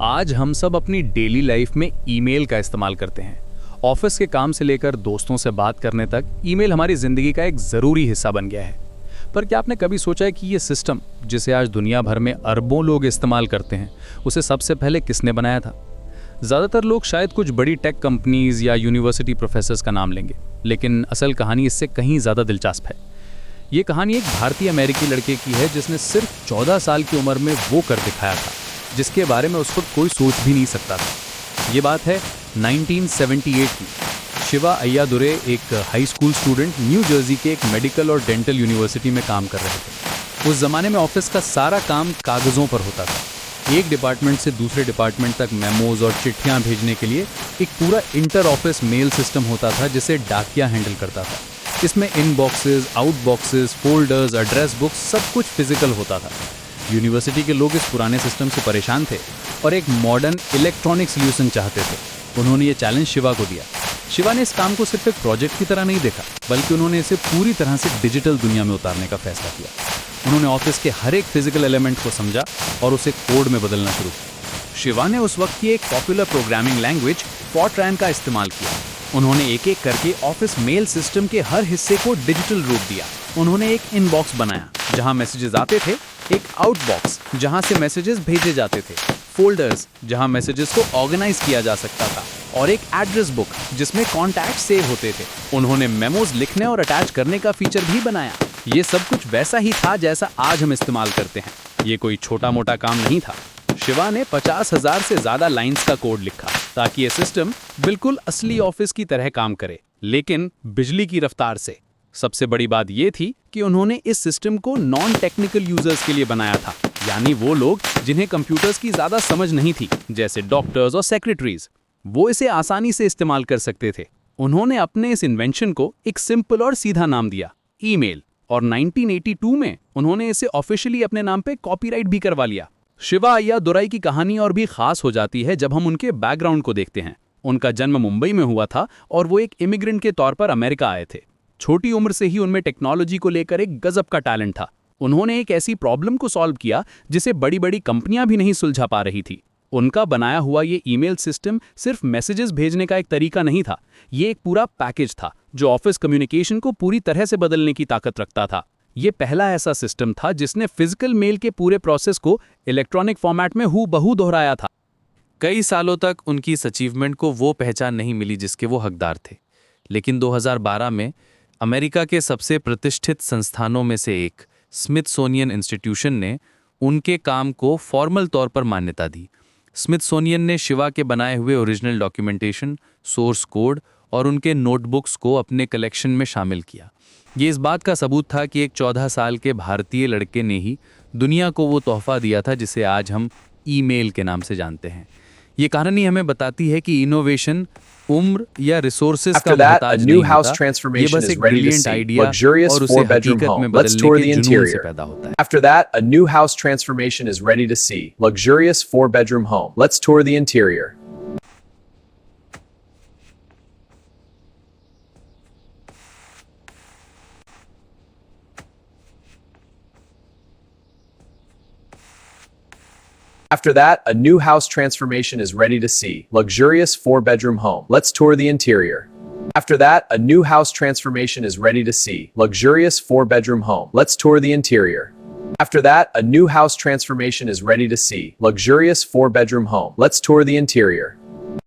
आज हम सब अपनी डेली लाइफ में ईमेल का इस्तेमाल करते हैं। ऑफिस के काम से लेकर दोस्तों से बात करने तक ईमेल हमारी जिंदगी का एक जरूरी हिस्सा बन गया है। पर क्या आपने कभी सोचा है कि ये सिस्टम जिसे आज दुनिया भर में अरबों लोग इस्तेमाल करते हैं, उसे सबसे पहले किसने बनाया था? ज्यादातर लोग शायद कुछ बड़ी टेक कंपनीज या यूनिवर्सिटी प्रोफेसर्स का नाम लेंगे, लेकिन असल कहानी इससे कहीं ज्यादा दिलचस्प है। ये कहानी एक भारतीय अमेरिकी लड़के की है जिसने सिर्फ 14 साल की उम्र में वो कर दिखाया था जिसके बारे में उस वक्त कोई सोच भी नहीं सकता था। ये बात है 1978 की। शिवा अय्यादुरे एक high school student new Jersey के एक मेडिकल और डेंटल यूनिवर्सिटी में काम कर रहे थे। उस जमाने में ऑफिस का सारा काम कागजों पर होता था। एक डिपार्टमेंट से दूसरे डिपार्टमेंट तक मेमोज और चिट्ठियां भेजने के लिए एक पूरा इंटर ऑफिस मेल सिस्टम होता था जिसे डाकिया हैंडल करता था। इसमें इनबॉक्सेस, आउटबॉक्सेस, फोल्डर्स, एड्रेस बुक्स, सब कुछ फिजिकल होता था। यूनिवर्सिटी के लोग इस पुराने सिस्टम से परेशान थे और एक मॉडर्न इलेक्ट्रॉनिक सॉल्यूशन चाहते थे। उन्होंने ये चैलेंज शिवा को दिया। शिवा ने इस काम को सिर्फ एक प्रोजेक्ट की तरह नहीं देखा, बल्कि उन्होंने इसे पूरी तरह से डिजिटल दुनिया में उतारने का फैसला किया। उन्होंने ऑफिस के हर एक फिजिकल एलिमेंट को समझा और उसे कोड में बदलना शुरू किया। शिवा ने उस वक्त की एक पॉपुलर प्रोग्रामिंग लैंग्वेज फॉर्ट्रैन का इस्तेमाल किया। उन्होंने एक एक करके ऑफिस मेल सिस्टम के हर हिस्से को डिजिटल रूप दिया। उन्होंने एक इनबॉक्स बनाया जहां मैसेजेस आते थे, एक आउटबॉक्स जहां से मैसेजेस भेजे जाते थे, फोल्डर्स जहां मैसेजेस को ऑर्गेनाइज किया जा सकता था, और एक एड्रेस बुक जिसमें कॉन्टैक्ट सेव होते थे। उन्होंने मेमोज लिखने और अटैच करने का फीचर भी बनाया। ये सब कुछ वैसा ही था जैसा आज हम इस्तेमाल करते हैं। ये कोई छोटा मोटा काम नहीं था। शिवा ने 50,000 से ज्यादा लाइंस का कोड लिखा ताकि ये सिस्टम बिल्कुल असली ऑफिस की तरह काम करे, लेकिन बिजली की रफ्तार से। सबसे बड़ी बात यह थी कि उन्होंने इस सिस्टम को नॉन टेक्निकल यूजर्स के लिए बनाया था, यानी वो लोग जिन्हें कंप्यूटर्स की ज्यादा समझ नहीं थी, जैसे डॉक्टर्स और सेक्रेटरीज। वो इसे आसानी से इस्तेमाल कर सकते थे। उन्होंने अपने इस इन्वेंशन को एक सिंपल और सीधा नाम दिया, ईमेल, और 1982 में उन्होंने इसे ऑफिशियली अपने नाम पे कॉपीराइट भी करवा लिया। शिवा अय्यादुराई की कहानी और भी खास हो जाती है जब हम उनके बैकग्राउंड को देखते हैं। उनका जन्म मुंबई में हुआ था और वो एक इमिग्रेंट के तौर पर अमेरिका आए थे। छोटी उम्र से ही उनमें टेक्नोलॉजी को लेकर एक गजब का टैलेंट था। उन्होंने एक ऐसी प्रॉब्लम को सॉल्व किया जिसे बड़ी बड़ी कंपनियां भी नहीं सुलझा पा रही थी। उनका बनाया हुआ ये ईमेल सिस्टम सिर्फ मैसेजेस भेजने का एक तरीका नहीं था, ये एक पूरा पैकेज था जो ऑफिस कम्युनिकेशन को पूरी तरह से बदलने की ताकत रखता था। ये पहला ऐसा सिस्टम था जिसने फिजिकल मेल के पूरे प्रोसेस को इलेक्ट्रॉनिक फॉर्मेट में हूबहू दोहराया था। कई सालों तक उनकी इस अचीवमेंट को वो पहचान नहीं मिली जिसके वो हकदार थे, लेकिन 2012 में अमेरिका के सबसे प्रतिष्ठित संस्थानों में से एक स्मिथसोनियन इंस्टीट्यूशन ने उनके काम को फॉर्मल तौर पर मान्यता दी। स्मिथसोनियन ने शिवा के बनाए हुए ओरिजिनल डॉक्यूमेंटेशन, सोर्स कोड और उनके नोटबुक्स को अपने कलेक्शन में शामिल किया। ये इस बात का सबूत था कि एक 14 साल के भारतीय लड़के ने ही दुनिया को वो तोहफा दिया था जिसे आज हम ईमेल के नाम से जानते हैं। ये कहानी हमें बताती है कि इनोवेशन उम्र या रिसोर्सेज का मोहताज नहीं होता, ये बस एक ब्रिलियंट आइडिया और उसे हकीकत में बदलने के जुनून से पैदा होता है। After that, a new house transformation is ready to see. Luxurious 4-bedroom home. Let's tour the interior. After that, a new house transformation is ready to see. Luxurious 4-bedroom home. Let's tour the interior. After that, a new house transformation is ready to see. Luxurious 4-bedroom home. Let's tour the interior. After that, a new house transformation is ready to see. Luxurious 4-bedroom home. Let's tour the interior.